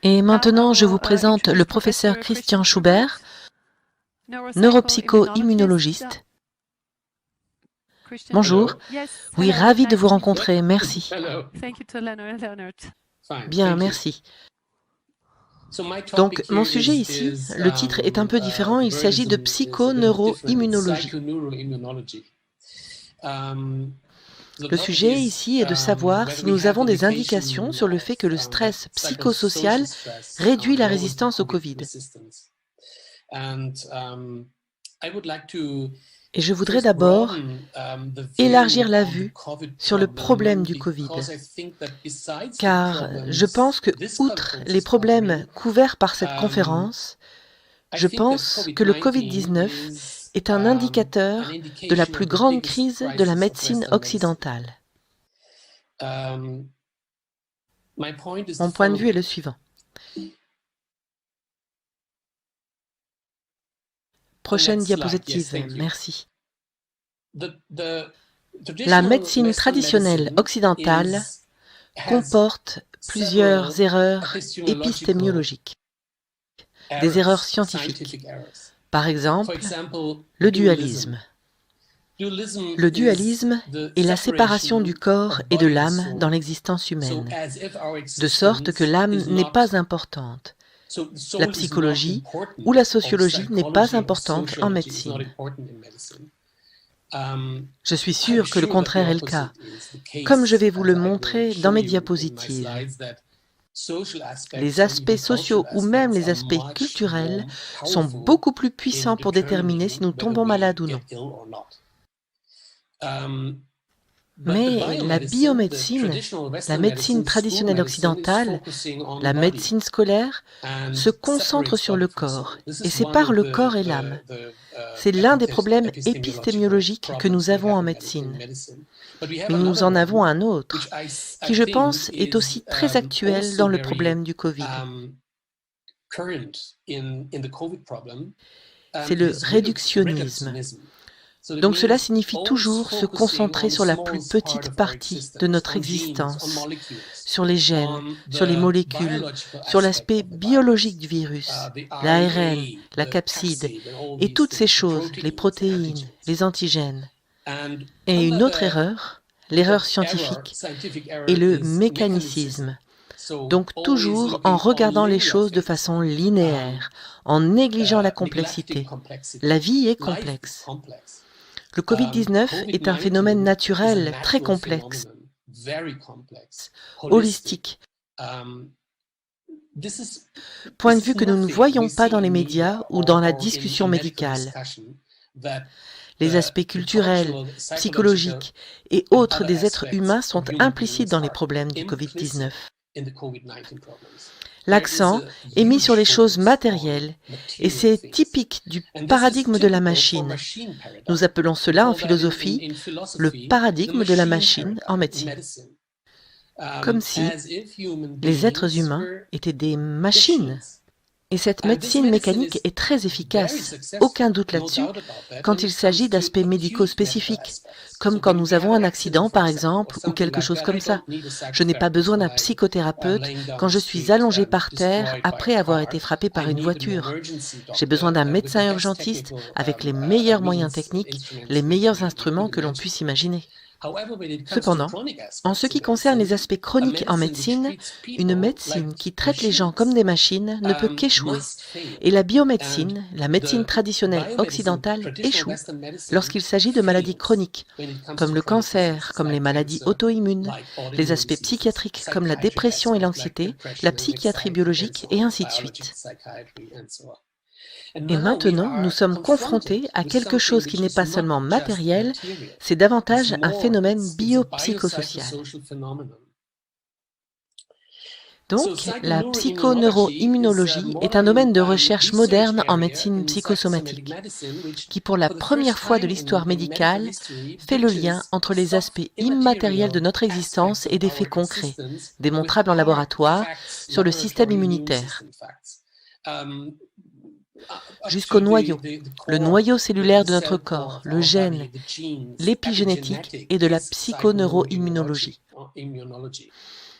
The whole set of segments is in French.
Et maintenant, je vous présente le professeur Christian Schubert, neuropsycho-immunologiste. Bonjour. Oui, ravi de vous rencontrer, merci. Bien, merci. Donc, mon sujet ici, le titre est un peu différent, il s'agit de psychoneuroimmunologie. Le sujet ici est de savoir si nous avons des indications sur le fait que le stress psychosocial réduit la résistance au Covid. Et je voudrais d'abord élargir la vue sur le problème du Covid, car je pense que, outre les problèmes couverts par cette conférence, je pense que le Covid-19 est un indicateur de la plus grande crise de la médecine occidentale. Mon point de vue est le suivant. Prochaine diapositive, merci. La médecine traditionnelle occidentale comporte plusieurs erreurs épistémiologiques, des erreurs scientifiques. Par exemple, le dualisme. Le dualisme est la séparation du corps et de l'âme dans l'existence humaine, de sorte que l'âme n'est pas importante. La psychologie ou la sociologie n'est pas importante en médecine. Je suis sûr que le contraire est le cas, comme je vais vous le montrer dans mes diapositives. Les aspects sociaux ou même les aspects culturels sont beaucoup plus puissants pour déterminer si nous tombons malades ou non. Mais la biomédecine, la médecine traditionnelle occidentale, la médecine scolaire, se concentre sur le corps et sépare le corps et l'âme. C'est l'un des problèmes épistémiologiques que nous avons en médecine. Mais nous en avons un autre, qui je pense est aussi très actuel dans le problème du Covid. C'est le réductionnisme. Donc cela signifie toujours se concentrer sur la plus petite partie de notre existence, sur les gènes, sur les molécules, sur l'aspect biologique du virus, l'ARN, la capside, et toutes ces choses, les protéines, les antigènes. Et une autre erreur, l'erreur scientifique, est le mécanicisme. Donc toujours en regardant les choses de façon linéaire, en négligeant la complexité. La vie est complexe. Le Covid-19 est un phénomène naturel très complexe, holistique, point de vue que nous ne voyons pas dans les médias ou dans la discussion médicale. Les aspects culturels, psychologiques et autres des êtres humains sont implicites dans les problèmes du Covid-19. L'accent est mis sur les choses matérielles et c'est typique du paradigme de la machine. Nous appelons cela en philosophie le paradigme de la machine en médecine. Comme si les êtres humains étaient des machines. Et cette médecine mécanique est très efficace, aucun doute là-dessus, quand il s'agit d'aspects médicaux spécifiques, comme quand nous avons un accident par exemple, ou quelque chose comme ça. Je n'ai pas besoin d'un psychothérapeute quand je suis allongé par terre après avoir été frappé par une voiture. J'ai besoin d'un médecin urgentiste avec les meilleurs moyens techniques, les meilleurs instruments que l'on puisse imaginer. Cependant, en ce qui concerne les aspects chroniques en médecine, une médecine qui traite les gens comme des machines ne peut qu'échouer. Et la biomédecine, la médecine traditionnelle occidentale, échoue lorsqu'il s'agit de maladies chroniques, comme le cancer, comme les maladies auto-immunes, les aspects psychiatriques comme la dépression et l'anxiété, la psychiatrie biologique et ainsi de suite. Et maintenant, nous sommes confrontés à quelque chose qui n'est pas seulement matériel, c'est davantage un phénomène biopsychosocial. Donc, la psychoneuroimmunologie est un domaine de recherche moderne en médecine psychosomatique, qui pour la première fois de l'histoire médicale fait le lien entre les aspects immatériels de notre existence et des faits concrets, démontrables en laboratoire, sur le système immunitaire. Jusqu'au noyau, le noyau cellulaire de notre corps, le gène, l'épigénétique et de la psychoneuroimmunologie.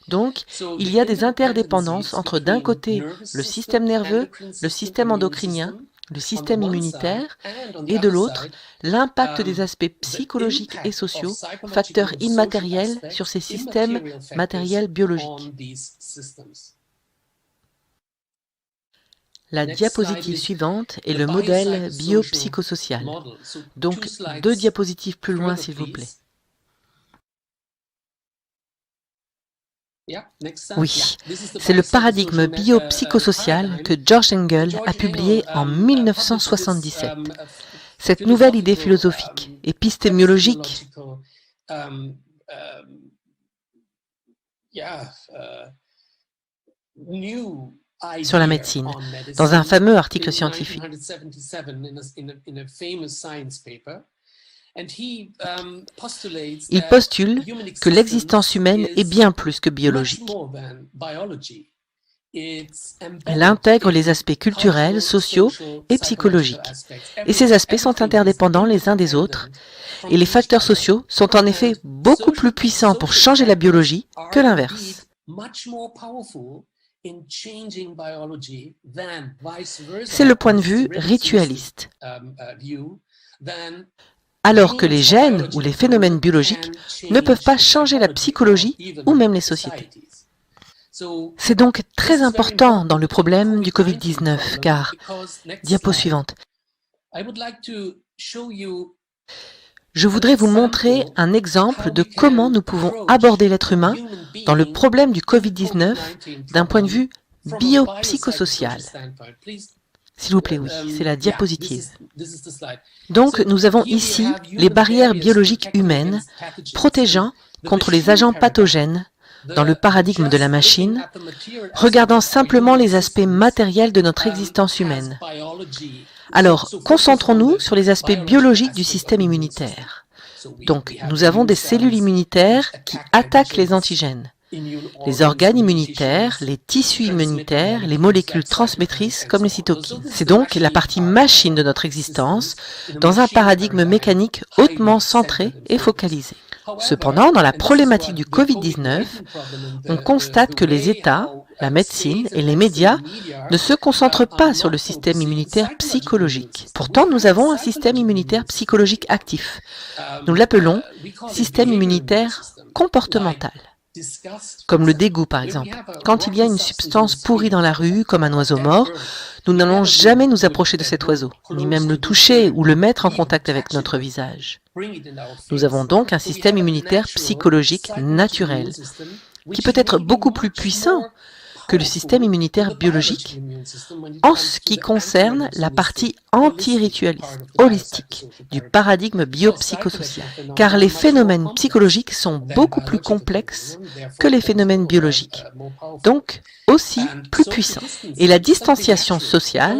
Donc, il y a des interdépendances entre d'un côté le système nerveux, le système endocrinien, le système immunitaire, et de l'autre, l'impact des aspects psychologiques et sociaux, facteurs immatériels sur ces systèmes matériels biologiques. La diapositive suivante est le modèle biopsychosocial. Donc, 2 diapositives plus loin, s'il vous plaît. Oui, c'est le paradigme biopsychosocial que George Engel a publié en 1977. Cette nouvelle idée philosophique, épistémologique, sur la médecine, dans un fameux article scientifique. Il postule que l'existence humaine est bien plus que biologique. Elle intègre les aspects culturels, sociaux et psychologiques. Et ces aspects sont interdépendants les uns des autres. Et les facteurs sociaux sont en effet beaucoup plus puissants pour changer la biologie que l'inverse. C'est le point de vue ritualiste. Alors que les gènes ou les phénomènes biologiques ne peuvent pas changer la psychologie ou même les sociétés. C'est donc très important dans le problème du Covid-19, car, diapo suivante, je voudrais vous montrer un exemple de comment nous pouvons aborder l'être humain dans le problème du Covid-19 d'un point de vue biopsychosocial. S'il vous plaît, oui, c'est la diapositive. Donc, nous avons ici les barrières biologiques humaines protégeant contre les agents pathogènes dans le paradigme de la machine, regardant simplement les aspects matériels de notre existence humaine. Alors, concentrons-nous sur les aspects biologiques du système immunitaire. Donc, nous avons des cellules immunitaires qui attaquent les antigènes, les organes immunitaires, les tissus immunitaires, les molécules transmettrices comme les cytokines. C'est donc la partie machine de notre existence dans un paradigme mécanique hautement centré et focalisé. Cependant, dans la problématique du Covid-19, on constate que les États, la médecine et les médias ne se concentrent pas sur le système immunitaire psychologique. Pourtant, nous avons un système immunitaire psychologique actif. Nous l'appelons système immunitaire comportemental. Comme le dégoût, par exemple. Quand il y a une substance pourrie dans la rue, comme un oiseau mort, nous n'allons jamais nous approcher de cet oiseau, ni même le toucher ou le mettre en contact avec notre visage. Nous avons donc un système immunitaire psychologique naturel, qui peut être beaucoup plus puissant que le système immunitaire biologique en ce qui concerne la partie anti-ritualiste, holistique, du paradigme biopsychosocial. Car les phénomènes psychologiques sont beaucoup plus complexes que les phénomènes biologiques, donc aussi plus puissants. Et la distanciation sociale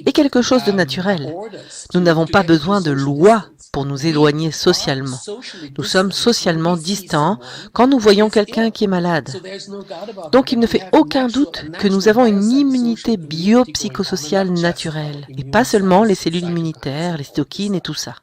est quelque chose de naturel. Nous n'avons pas besoin de lois pour nous éloigner socialement. Nous sommes socialement distants quand nous voyons quelqu'un qui est malade. Donc il ne fait aucun doute que nous avons une immunité biopsychosociale naturelle, et pas seulement les cellules immunitaires, les cytokines et tout ça.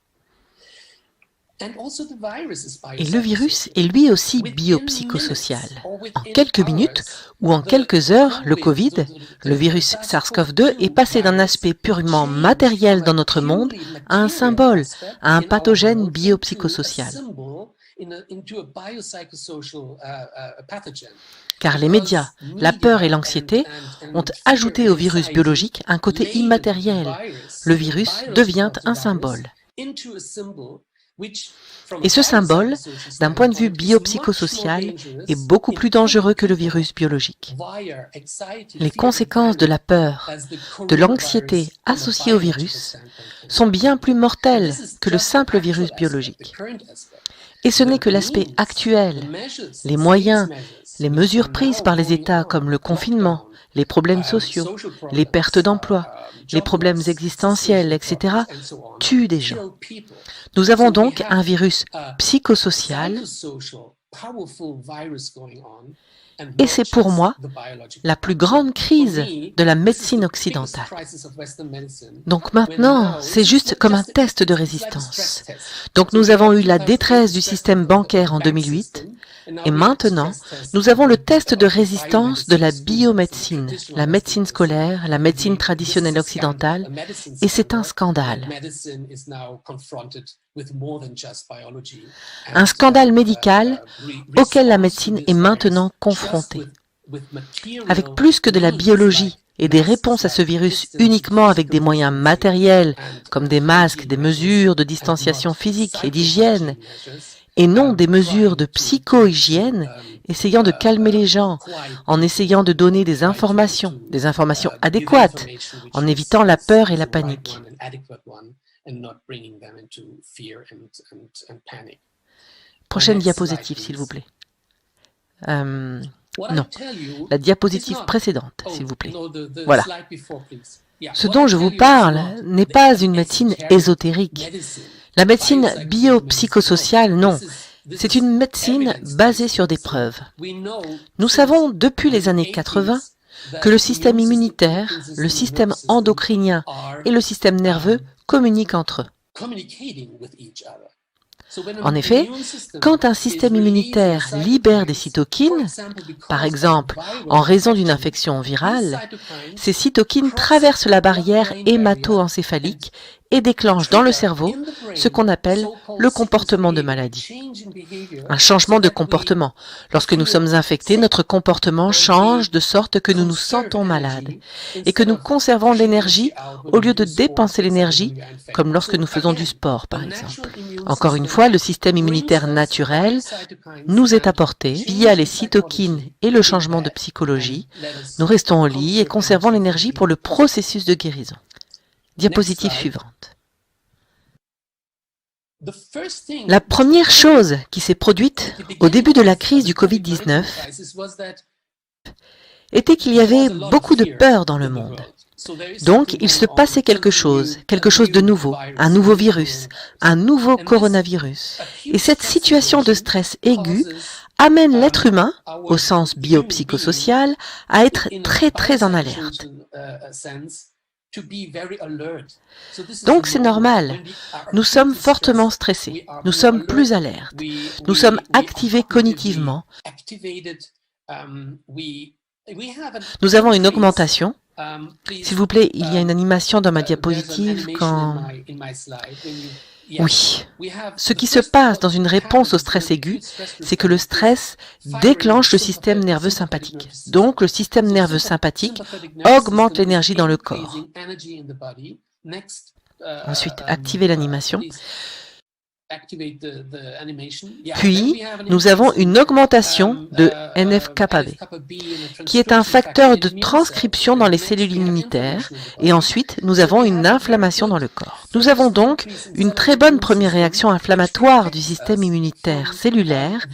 Et le virus est lui aussi biopsychosocial. En quelques minutes ou en quelques heures, le Covid, le virus SARS-CoV-2, est passé d'un aspect purement matériel dans notre monde à un symbole, à un pathogène biopsychosocial. Car les médias, la peur et l'anxiété ont ajouté au virus biologique un côté immatériel. Le virus devient un symbole. Et ce symbole, d'un point de vue biopsychosocial, est beaucoup plus dangereux que le virus biologique. Les conséquences de la peur, de l'anxiété associées au virus sont bien plus mortelles que le simple virus biologique. Et ce n'est que l'aspect actuel, les moyens, les mesures prises par les États comme le confinement, les problèmes sociaux, les pertes d'emploi, les problèmes existentiels, etc., tuent des gens. Nous avons donc un virus psychosocial et c'est pour moi la plus grande crise de la médecine occidentale. Donc maintenant, c'est juste comme un test de résistance. Donc nous avons eu la détresse du système bancaire en 2008 et maintenant, nous avons le test de résistance de la biomédecine, la médecine scolaire, la médecine traditionnelle occidentale, et c'est un scandale. Un scandale médical auquel la médecine est maintenant confrontée. Avec plus que de la biologie et des réponses à ce virus uniquement avec des moyens matériels, comme des masques, des mesures de distanciation physique et d'hygiène, et non des mesures de psycho-hygiène, essayant de calmer les gens, en essayant de donner des informations adéquates, en évitant la peur et la panique. Prochaine diapositive, s'il vous plaît. Non, la diapositive précédente, s'il vous plaît. Voilà. Ce dont je vous parle n'est pas une médecine ésotérique. La médecine biopsychosociale, non. C'est une médecine basée sur des preuves. Nous savons depuis les années 80 que le système immunitaire, le système endocrinien et le système nerveux communiquent entre eux. En effet, quand un système immunitaire libère des cytokines, par exemple en raison d'une infection virale, ces cytokines traversent la barrière hémato-encéphalique et déclenchent dans le cerveau ce qu'on appelle le comportement de maladie. Un changement de comportement. Lorsque nous sommes infectés, notre comportement change de sorte que nous nous sentons malades et que nous conservons l'énergie au lieu de dépenser l'énergie, comme lorsque nous faisons du sport, par exemple. Encore une fois, le système immunitaire naturel nous est apporté via les cytokines et le changement de psychologie. Nous restons au lit et conservons l'énergie pour le processus de guérison. Diapositive suivante. La première chose qui s'est produite au début de la crise du Covid-19 était qu'il y avait beaucoup de peur dans le monde. Donc, il se passait quelque chose de nouveau, un nouveau virus, un nouveau coronavirus. Et cette situation de stress aigu amène l'être humain, au sens biopsychosocial, à être très en alerte. Donc c'est normal, nous sommes fortement stressés, nous sommes plus alertes, nous sommes activés cognitivement, nous avons une augmentation. S'il vous plaît, il y a une animation dans ma diapositive quand... Oui. Ce qui se passe dans une réponse au stress aigu, c'est que le stress déclenche le système nerveux sympathique. Donc, le système nerveux sympathique augmente l'énergie dans le corps. Ensuite, activez l'animation. Puis, nous avons une augmentation de NF-κB, qui est un facteur de transcription dans les cellules immunitaires, et ensuite, nous avons une inflammation dans le corps. Nous avons donc une très bonne première réaction inflammatoire du système immunitaire cellulaire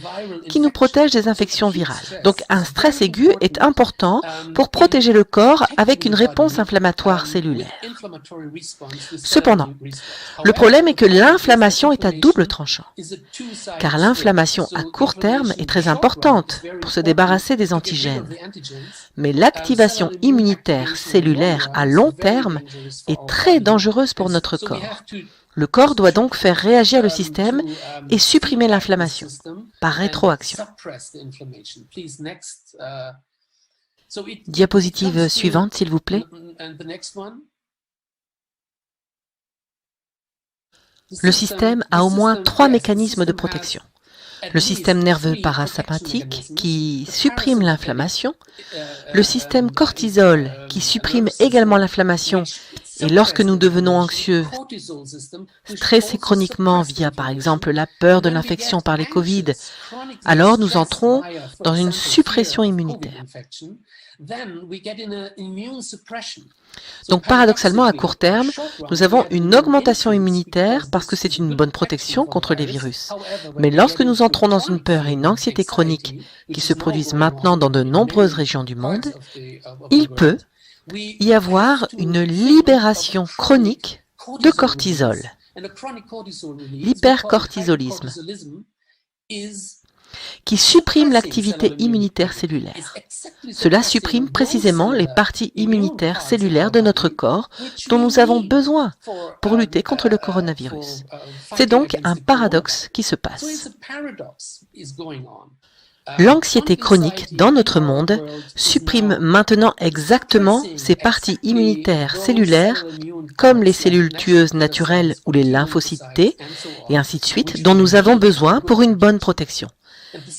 qui nous protège des infections virales. Donc, un stress aigu est important pour protéger le corps avec une réponse inflammatoire cellulaire. Cependant, le problème est que l'inflammation est à double tranchant, car l'inflammation à court terme est très importante pour se débarrasser des antigènes. Mais l'activation immunitaire cellulaire à long terme est très dangereuse pour notre corps. Le corps doit donc faire réagir le système et supprimer l'inflammation par rétroaction. Diapositive suivante, s'il vous plaît. Le système a au moins 3 mécanismes de protection. le système nerveux parasympathique qui supprime l'inflammation, le système cortisol qui supprime également l'inflammation. Et lorsque nous devenons anxieux, stressés chroniquement via par exemple la peur de l'infection par les Covid, alors nous entrons dans une suppression immunitaire. Donc paradoxalement, à court terme, nous avons une augmentation immunitaire parce que c'est une bonne protection contre les virus. Mais lorsque nous entrons dans une peur et une anxiété chronique qui se produisent maintenant dans de nombreuses régions du monde, il peut y avoir une libération chronique de cortisol, l'hypercortisolisme, qui supprime l'activité immunitaire cellulaire. Cela supprime précisément les parties immunitaires cellulaires de notre corps dont nous avons besoin pour lutter contre le coronavirus. C'est donc un paradoxe qui se passe. L'anxiété chronique dans notre monde supprime maintenant exactement ces parties immunitaires cellulaires comme les cellules tueuses naturelles ou les lymphocytes T, et ainsi de suite, dont nous avons besoin pour une bonne protection.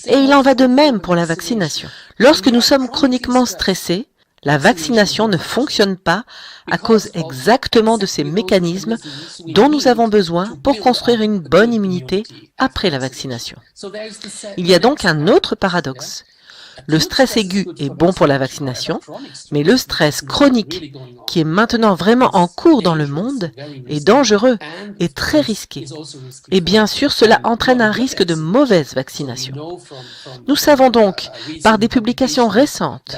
Et il en va de même pour la vaccination. Lorsque nous sommes chroniquement stressés, la vaccination ne fonctionne pas à cause exactement de ces mécanismes dont nous avons besoin pour construire une bonne immunité après la vaccination. Il y a donc un autre paradoxe. Le stress aigu est bon pour la vaccination, mais le stress chronique, qui est maintenant vraiment en cours dans le monde, est dangereux et très risqué. Et bien sûr, cela entraîne un risque de mauvaise vaccination. Nous savons donc, par des publications récentes,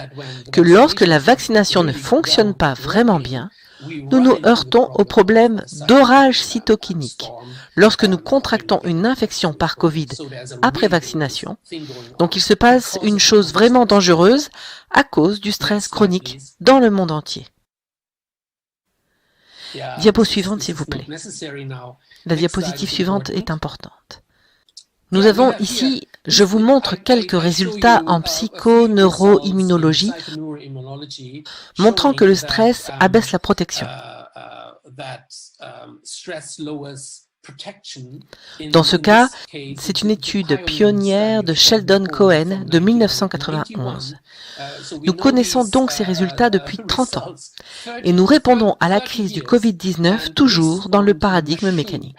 que lorsque la vaccination ne fonctionne pas vraiment bien, nous nous heurtons au problème d'orage cytokinique lorsque nous contractons une infection par Covid après vaccination. Donc il se passe une chose vraiment dangereuse à cause du stress chronique dans le monde entier. Diapo suivante, s'il vous plaît. La diapositive suivante est importante. Nous avons ici, je vous montre quelques résultats en psycho-neuro-immunologie montrant que le stress abaisse la protection. Dans ce cas, c'est une étude pionnière de Sheldon Cohen de 1991. Nous connaissons donc ces résultats depuis 30 ans et nous répondons à la crise du Covid-19 toujours dans le paradigme mécanique.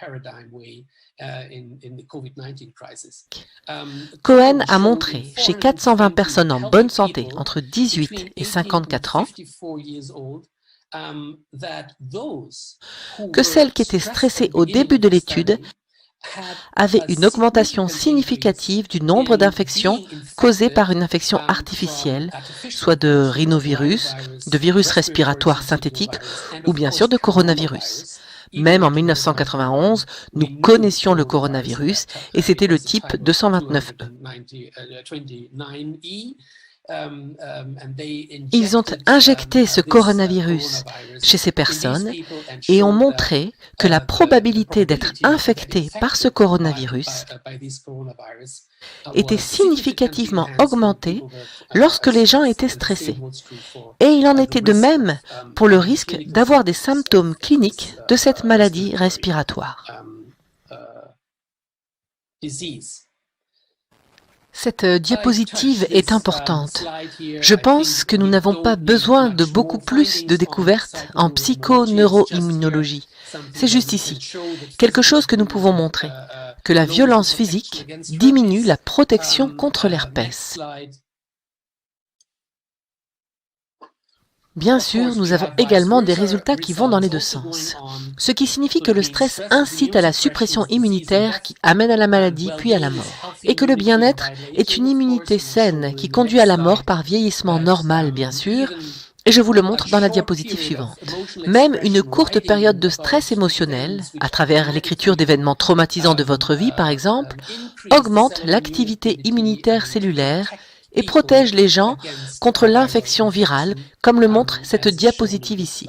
Cohen a montré chez 420 personnes en bonne santé entre 18 et 54 ans que celles qui étaient stressées au début de l'étude avaient une augmentation significative du nombre d'infections causées par une infection artificielle, soit de rhinovirus, de virus respiratoire synthétique ou bien sûr de coronavirus. Même en 1991, nous connaissions le coronavirus et c'était le type 229E. Ils ont injecté ce coronavirus chez ces personnes et ont montré que la probabilité d'être infecté par ce coronavirus était significativement augmentée lorsque les gens étaient stressés. Et il en était de même pour le risque d'avoir des symptômes cliniques de cette maladie respiratoire. Cette diapositive est importante. Je pense que nous n'avons pas besoin de beaucoup plus de découvertes en psycho-neuro-immunologie. C'est juste ici, quelque chose que nous pouvons montrer, que la violence physique diminue la protection contre l'herpès. Bien sûr, nous avons également des résultats qui vont dans les deux sens, ce qui signifie que le stress incite à la suppression immunitaire qui amène à la maladie puis à la mort, et que le bien-être est une immunité saine qui conduit à la mort par vieillissement normal, bien sûr, et je vous le montre dans la diapositive suivante. Même une courte période de stress émotionnel, à travers l'écriture d'événements traumatisants de votre vie par exemple, augmente l'activité immunitaire cellulaire et protège les gens contre l'infection virale, comme le montre cette diapositive ici.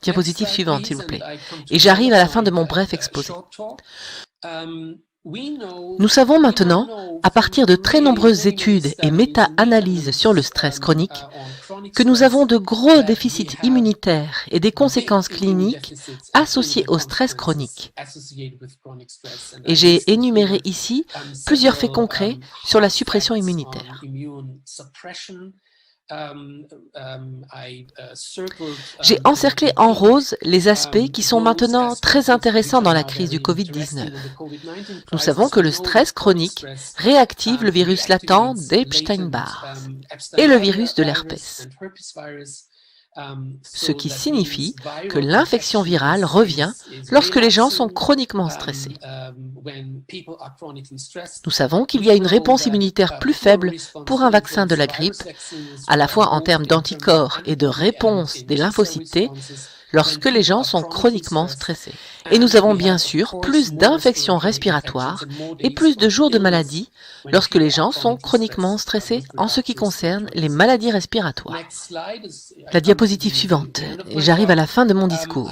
Diapositive suivante, s'il vous plaît. Et j'arrive à la fin de mon bref exposé. Nous savons maintenant, à partir de très nombreuses études et méta-analyses sur le stress chronique, que nous avons de gros déficits immunitaires et des conséquences cliniques associées au stress chronique. Et j'ai énuméré ici plusieurs faits concrets sur la suppression immunitaire. J'ai encerclé en rose les aspects qui sont maintenant très intéressants dans la crise du Covid-19. Nous savons que le stress chronique réactive le virus latent d'Epstein-Barr et le virus de l'herpès, ce qui signifie que l'infection virale revient lorsque les gens sont chroniquement stressés. Nous savons qu'il y a une réponse immunitaire plus faible pour un vaccin de la grippe, à la fois en termes d'anticorps et de réponse des lymphocytes T, lorsque les gens sont chroniquement stressés. Et nous avons bien sûr plus d'infections respiratoires et plus de jours de maladie lorsque les gens sont chroniquement stressés en ce qui concerne les maladies respiratoires. La diapositive suivante, et j'arrive à la fin de mon discours.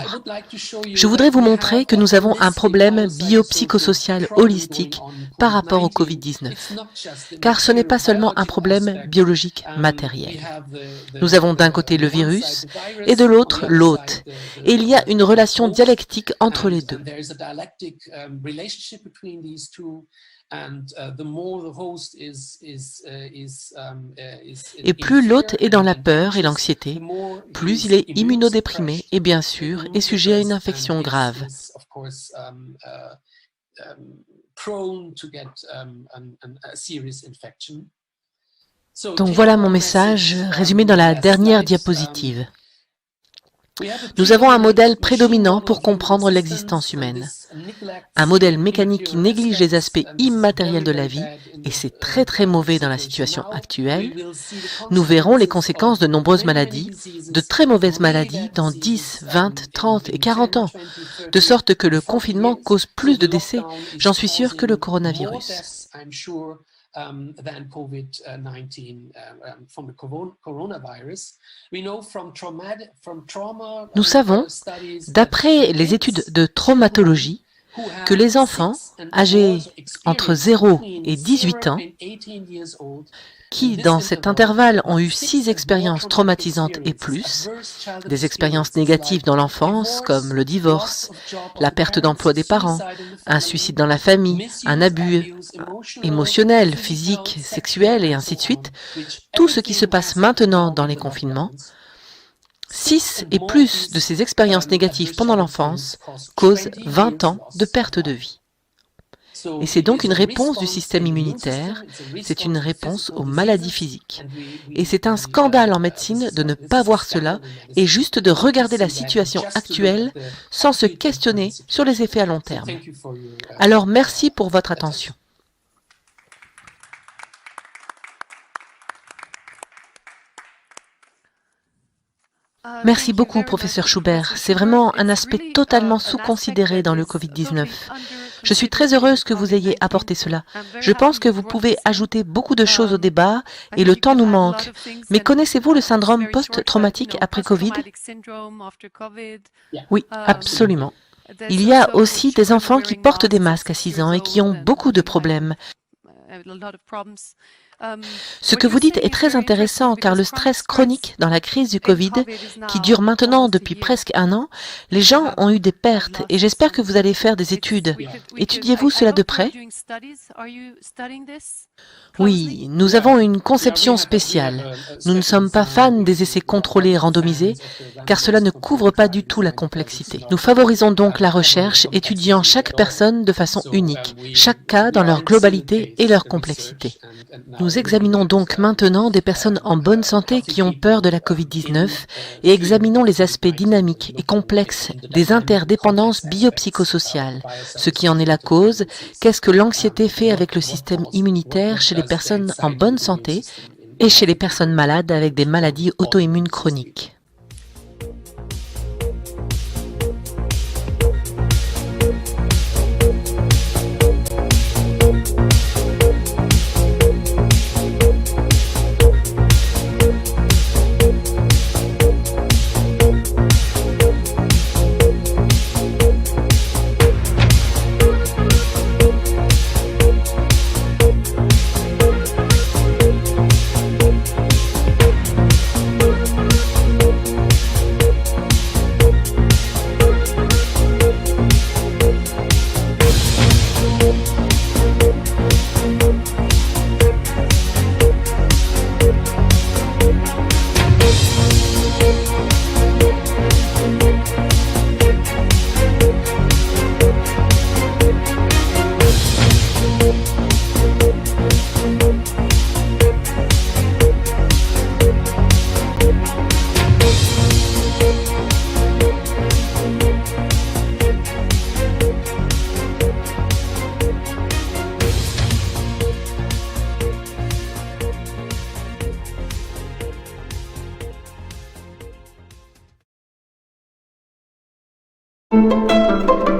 Je voudrais vous montrer que nous avons un problème biopsychosocial holistique par rapport au Covid-19, car ce n'est pas seulement un problème biologique matériel. Nous avons d'un côté le virus et de l'autre l'hôte, et il y a une relation dialectique entre les deux. Et plus l'hôte est dans la peur et l'anxiété, plus il est immunodéprimé et bien sûr est sujet à une infection grave. Donc voilà mon message résumé dans la dernière diapositive. Nous avons un modèle prédominant pour comprendre l'existence humaine. Un modèle mécanique qui néglige les aspects immatériels de la vie, et c'est très très mauvais dans la situation actuelle. Nous verrons les conséquences de nombreuses maladies, de très mauvaises maladies dans 10, 20, 30 et 40 ans, de sorte que le confinement cause plus de décès, j'en suis sûr, que le coronavirus. Nous savons, d'après les études de traumatologie, que les enfants âgés entre 0 et 18 ans, qui dans cet intervalle ont eu 6 expériences traumatisantes et plus, des expériences négatives dans l'enfance comme le divorce, la perte d'emploi des parents, un suicide dans la famille, un abus émotionnel, physique, sexuel et ainsi de suite, tout ce qui se passe maintenant dans les confinements, 6 et plus de ces expériences négatives pendant l'enfance causent 20 ans de perte de vie. Et c'est donc une réponse du système immunitaire, c'est une réponse aux maladies physiques. Et c'est un scandale en médecine de ne pas voir cela et juste de regarder la situation actuelle sans se questionner sur les effets à long terme. Alors merci pour votre attention. Merci beaucoup, professeur Schubert. C'est vraiment un aspect totalement sous-considéré dans le Covid-19. Je suis très heureuse que vous ayez apporté cela. Je pense que vous pouvez ajouter beaucoup de choses au débat et le temps nous manque. Mais connaissez-vous le syndrome post-traumatique après Covid? Oui, absolument. Il y a aussi des enfants qui portent des masques à 6 ans et qui ont beaucoup de problèmes. Ce que vous dites est très intéressant car le stress chronique dans la crise du Covid, qui dure maintenant depuis presque 1 an, les gens ont eu des pertes et j'espère que vous allez faire des études. Étudiez-vous cela de près? Oui, nous avons une conception spéciale. Nous ne sommes pas fans des essais contrôlés et randomisés, car cela ne couvre pas du tout la complexité. Nous favorisons donc la recherche, étudiant chaque personne de façon unique, chaque cas dans leur globalité et leur complexité. Nous examinons donc maintenant des personnes en bonne santé qui ont peur de la Covid-19 et examinons les aspects dynamiques et complexes des interdépendances biopsychosociales, ce qui en est la cause, qu'est-ce que l'anxiété fait avec le système immunitaire chez les personnes en bonne santé et chez les personnes malades avec des maladies auto-immunes chroniques. Thank